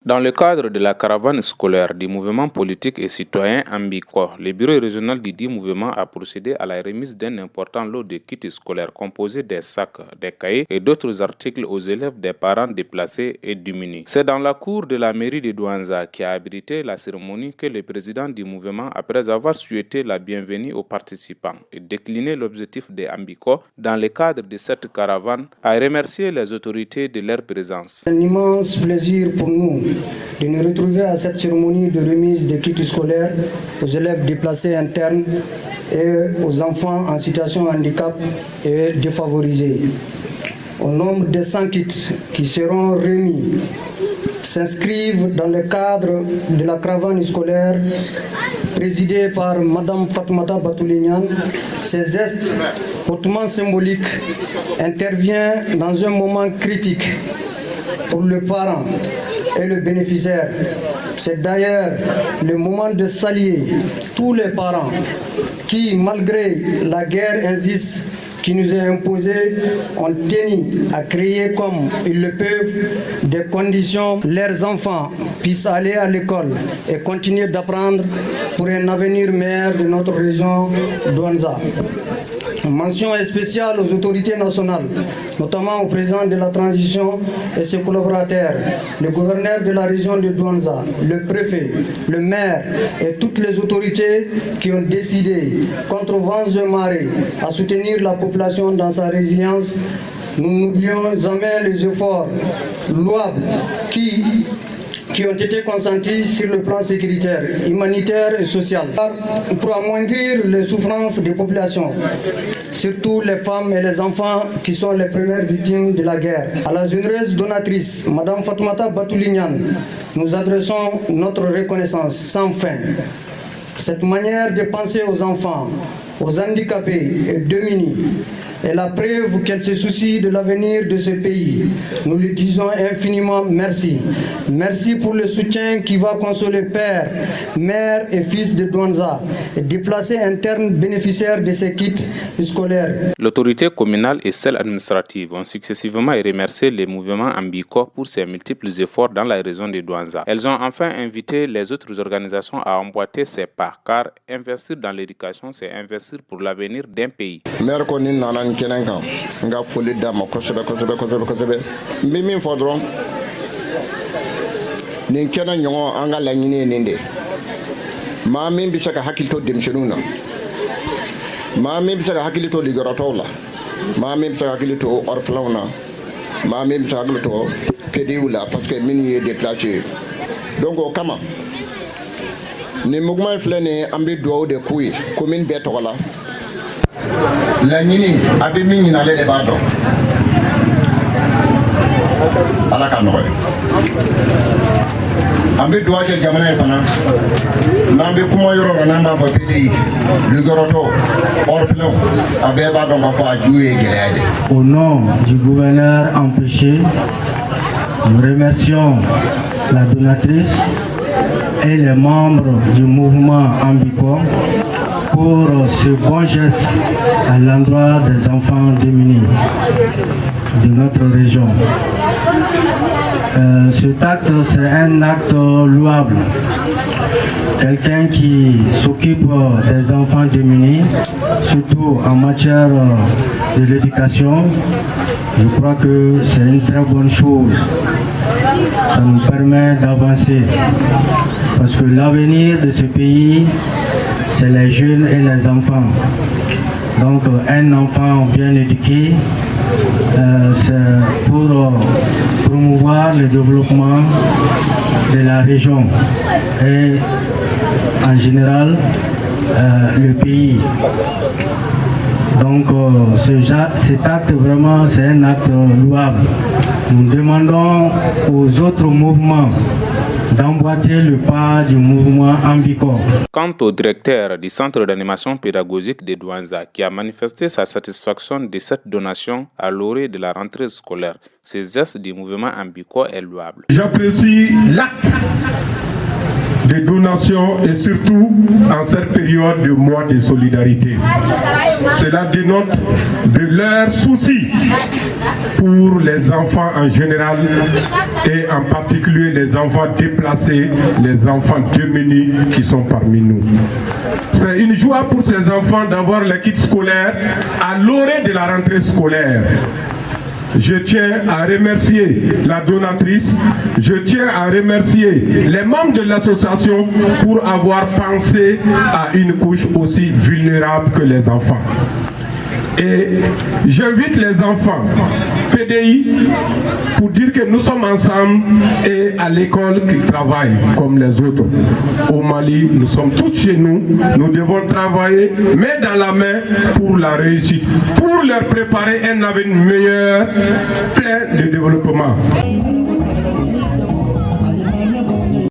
Dans le cadre de la caravane scolaire du mouvement politique et citoyen Ambiko, le bureau régional du dit mouvement a procédé à la remise d'un important lot de kits scolaires composés des sacs, des cahiers et d'autres articles aux élèves des parents déplacés et démunis. C'est dans la cour de la mairie de Douanza qui a abrité la cérémonie que le président du mouvement, après avoir souhaité la bienvenue aux participants et décliné l'objectif de Ambiko dans le cadre de cette caravane, a remercié les autorités de leur présence. C'est un immense plaisir pour nous de nous retrouver à cette cérémonie de remise des kits scolaires aux élèves déplacés internes et aux enfants en situation de handicap et défavorisés. Au nombre de 100 kits qui seront remis s'inscrivent dans le cadre de la caravane scolaire présidée par Mme Fatoumata Batoulignan. Ces gestes hautement symboliques interviennent dans un moment critique pour le parent et le bénéficiaire. C'est d'ailleurs le moment de saluer tous les parents qui, malgré la guerre injuste qui nous est imposée, ont tenu à créer comme ils le peuvent des conditions pour que leurs enfants puissent aller à l'école et continuer d'apprendre pour un avenir meilleur de notre région Douanza. Mention spéciale aux autorités nationales, notamment au président de la transition et ses collaborateurs, le gouverneur de la région de Douanza, le préfet, le maire et toutes les autorités qui ont décidé, contre vents et marées, à soutenir la population dans sa résilience. Nous n'oublions jamais les efforts louables qui ont été consentis sur le plan sécuritaire, humanitaire et social pour amoindrir les souffrances des populations, surtout les femmes et les enfants qui sont les premières victimes de la guerre. À la généreuse donatrice, Mme Fatoumata Batoulignan, nous adressons notre reconnaissance sans fin. Cette manière de penser aux enfants, aux handicapés et démunis est la preuve qu'elle se soucie de l'avenir de ce pays. Nous lui disons infiniment merci. Merci pour le soutien qui va consoler père, mère et fils de Douanza et déplacer internes bénéficiaires de ces kits scolaires. L'autorité communale et celle administrative ont successivement remercié les mouvements Ambiko pour ses multiples efforts dans la région de Douanza. Elles ont enfin invité les autres organisations à emboîter ces pas, car investir dans l'éducation, c'est investir pour l'avenir d'un pays. Kenen kan nga foli da ma kosebe mi min fɔ dɔrɔn nin kɛnɛ ɲɔgɔn an ka laɲini ye nin de maa min bɛ se ka hakili to denmisɛnninw na maa min bɛ se ka hakili to liggɔrɔtɔw la maa min bɛ se ka hakili to orphelins na maa min bɛ se ka hakili to PDU la parce que minnu ye déplacé donc o kama nin mouvement filɛ nin an bɛ dugawu de k'u ye commune bɛɛ tɔgɔ la laɲini a bɛ min ɲini ale de b'a dɔn ala ka nɔgɔya an bɛ dugawu kɛ jamana ye fana n'an bɛ kuma yɔrɔ la n'an b'a fɔ PDI lugɔrɔtɔ orphelin a bɛɛ b'a dɔn k'a fɔ a ju ye gɛlɛya de. Au nom du gouverneur empêché, nous remercions la donatrice et les membres du mouvement Ambiko pour ce bon geste à l'endroit des enfants démunis de notre région. Cet acte, c'est un acte louable. Quelqu'un qui s'occupe des enfants démunis, surtout en matière de l'éducation, je crois que c'est une très bonne chose. Ça nous permet d'avancer. Parce que l'avenir de ce pays, c'est les jeunes et les enfants. Donc un enfant bien éduqué, c'est pour promouvoir le développement de la région et en général le pays. Donc cet acte vraiment c'est un acte louable. Nous demandons aux autres mouvements d'emboîter le pas du mouvement Ambiko. Quant au directeur du centre d'animation pédagogique de Douanza, qui a manifesté sa satisfaction de cette donation à l'orée de la rentrée scolaire, ce geste du mouvement Ambiko est louable. J'apprécie l'acte des donations et surtout en cette période de mois de solidarité. Cela dénote de leur souci pour les enfants en général et en particulier les enfants déplacés, les enfants démunis qui sont parmi nous. C'est une joie pour ces enfants d'avoir le kit scolaire à l'orée de la rentrée scolaire. Je tiens à remercier la donatrice, je tiens à remercier les membres de l'association pour avoir pensé à une couche aussi vulnérable que les enfants. Et j'invite les enfants PDI pour dire que nous sommes ensemble et à l'école qu'ils travaillent comme les autres. Au Mali, nous sommes tous chez nous, nous devons travailler main dans la main pour la réussite, pour leur préparer un avenir meilleur, plein de développement.